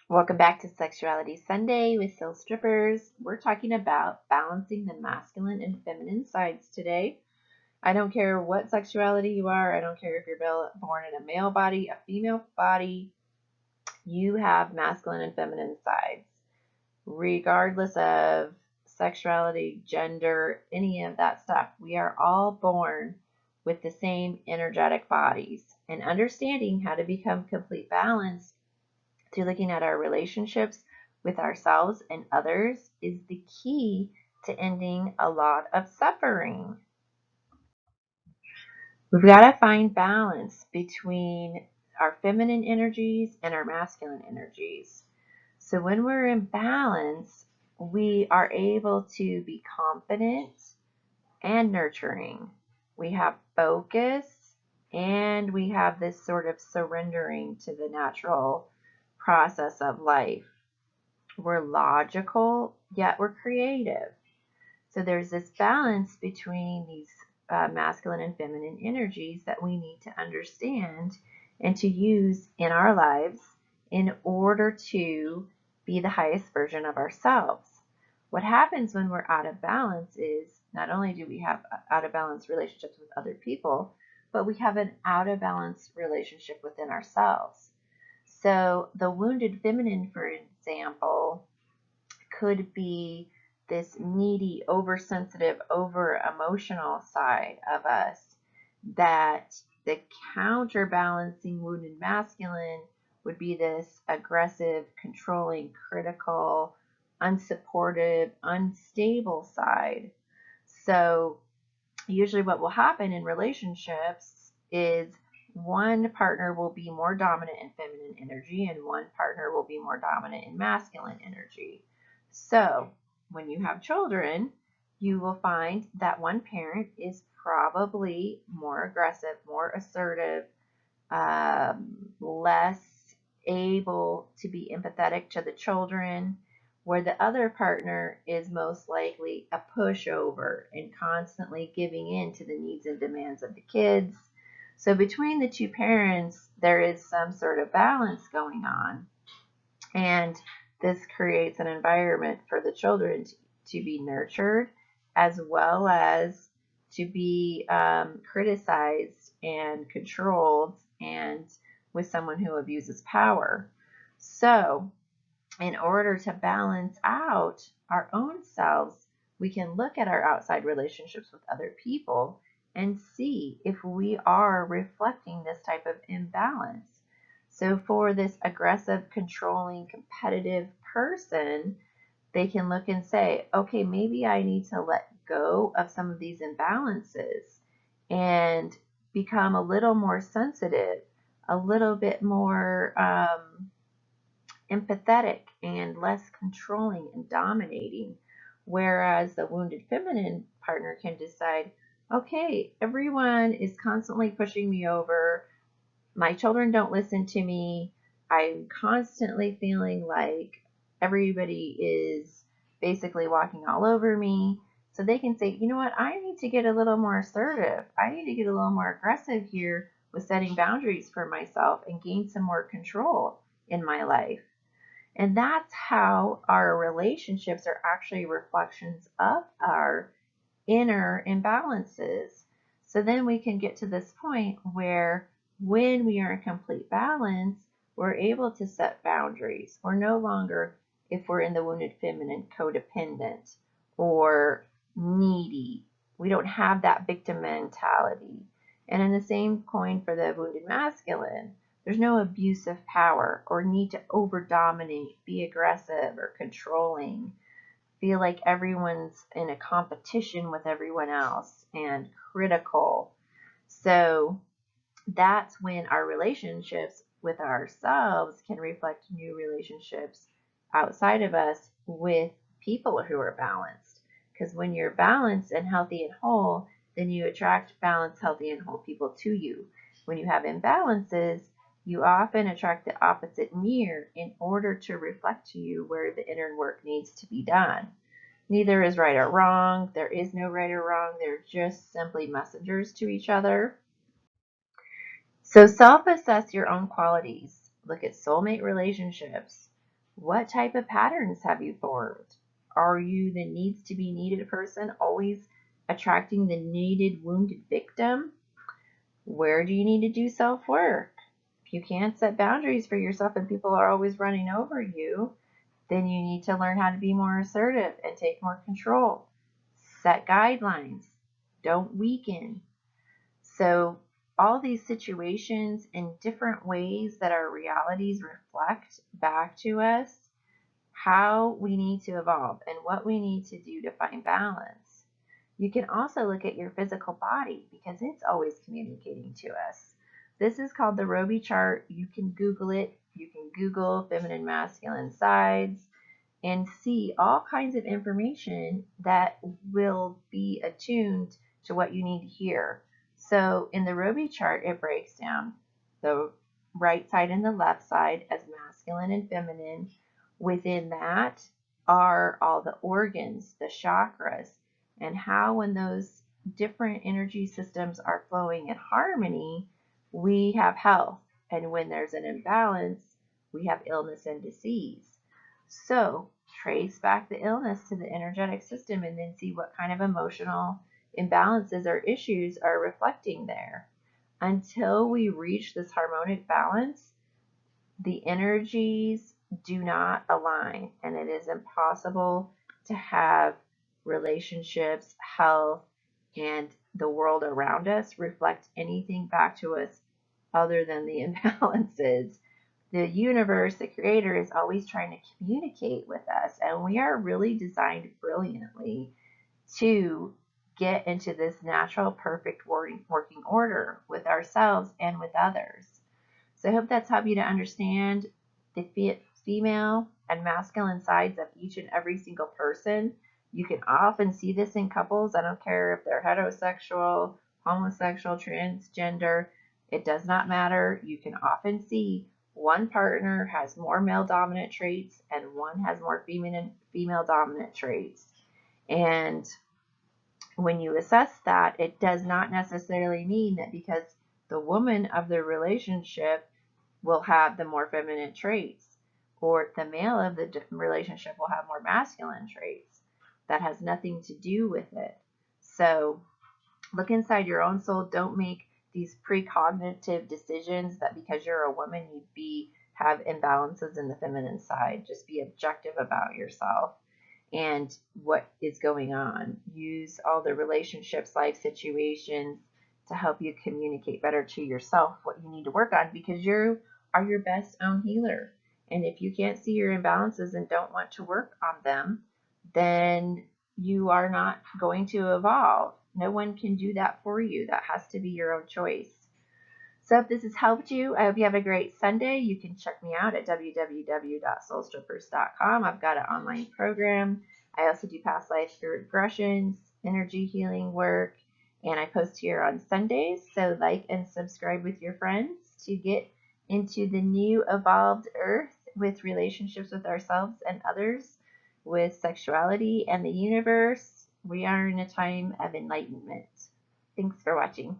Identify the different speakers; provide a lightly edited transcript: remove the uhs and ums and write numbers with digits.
Speaker 1: Welcome back to Sexuality Sunday with Soul Strippers. We're talking about balancing the masculine and feminine sides today. I don't care what sexuality you are. I don't care if you're born in a male body, a female body. You have masculine and feminine sides, regardless of sexuality, gender, any of that stuff. We are all born with the same energetic bodies, and understanding how to become complete balance through looking at our relationships with ourselves and others is the key to ending a lot of suffering. We've got to find balance between our feminine energies and our masculine energies. So when we're in balance, we are able to be confident and nurturing. We have focus and we have this sort of surrendering to the natural process of life. We're logical, yet we're creative. So there's this balance between these masculine and feminine energies that we need to understand and to use in our lives in order to be the highest version of ourselves. What happens when we're out of balance is not only do we have out of balance relationships with other people, but we have an out of balance relationship within ourselves. So the wounded feminine, for example, could be this needy, oversensitive, over emotional side of us that the counterbalancing wounded masculine would be this aggressive, controlling, critical, unsupportive, unstable side. So usually what will happen in relationships is one partner will be more dominant in feminine energy and one partner will be more dominant in masculine energy. So when you have children, you will find that one parent is probably more aggressive, more assertive, less able to be empathetic to the children, where the other partner is most likely a pushover and constantly giving in to the needs and demands of the kids. So between the two parents, there is some sort of balance going on. And this creates an environment for the children to be nurtured as well as to be criticized and controlled and with someone who abuses power. So, in order to balance out our own selves, we can look at our outside relationships with other people and see if we are reflecting this type of imbalance. So, for this aggressive, controlling, competitive person, they can look and say, okay, maybe I need to let go of some of these imbalances and become a little more sensitive, a little bit more empathetic and less controlling and dominating. Whereas the wounded feminine partner can decide, okay, everyone is constantly pushing me over. My children don't listen to me. I'm constantly feeling like everybody is basically walking all over me. So they can say, you know what, I need to get a little more assertive. I need to get a little more aggressive here with setting boundaries for myself and gain some more control in my life. And that's how our relationships are actually reflections of our inner imbalances. So then we can get to this point where when we are in complete balance, we're able to set boundaries. We're no longer, if we're in the wounded feminine, codependent or needy. We don't have that victim mentality. And in the same coin for the wounded masculine, there's no abuse of power or need to over dominate, be aggressive or controlling, feel like everyone's in a competition with everyone else and critical. So that's when our relationships with ourselves can reflect new relationships outside of us with people who are balanced. Because when you're balanced and healthy and whole, then you attract balanced, healthy, and whole people to you. When you have imbalances, you often attract the opposite mirror in order to reflect to you where the inner work needs to be done. Neither is right or wrong. There is no right or wrong. They're just simply messengers to each other. So self-assess your own qualities. Look at soulmate relationships. What type of patterns have you formed? Are you the needs to be needed person, always attracting the needed wounded victim? Where do you need to do self work? If you can't set boundaries for yourself and people are always running over you, then you need to learn how to be more assertive and take more control. Set guidelines. Don't weaken. So, all these situations in different ways that our realities reflect back to us how we need to evolve and what we need to do to find balance. You can also look at your physical body because it's always communicating to us. This is called the Roby Chart. You can Google it. You can Google feminine masculine sides and see all kinds of information that will be attuned to what you need to hear. So in the Roby chart, it breaks down the right side and the left side as masculine and feminine. Within that are all the organs, the chakras, and how when those different energy systems are flowing in harmony, we have health. And when there's an imbalance, we have illness and disease. So trace back the illness to the energetic system and then see what kind of emotional imbalances or issues are reflecting there. Until we reach this harmonic balance, the energies do not align and it is impossible to have relationships, health, and the world around us reflect anything back to us other than the imbalances. The universe, the creator, is always trying to communicate with us, and we are really designed brilliantly to get into this natural, perfect working order with ourselves and with others. So I hope that's helped you to understand the female and masculine sides of each and every single person. You can often see this in couples. I don't care if they're heterosexual, homosexual, transgender. It does not matter. You can often see one partner has more male dominant traits and one has more female dominant traits. And when you assess that, it does not necessarily mean that because the woman of the relationship will have the more feminine traits, or the male of the relationship will have more masculine traits. That has nothing to do with it. So look inside your own soul. Don't make these precognitive decisions that because you're a woman you'd have imbalances in the feminine side. Just be objective about yourself and what is going on. Use all the relationships, life situations to help you communicate better to yourself what you need to work on because you are your best own healer. And if you can't see your imbalances and don't want to work on them, then you are not going to evolve. No one can do that for you. That has to be your own choice. So if this has helped you, I hope you have a great Sunday. You can check me out at www.soulstrippers.com. I've got an online program. I also do past life regressions, energy healing work, and I post here on Sundays. So like and subscribe with your friends to get into the new evolved earth with relationships with ourselves and others, with sexuality and the universe. We are in a time of enlightenment. Thanks for watching.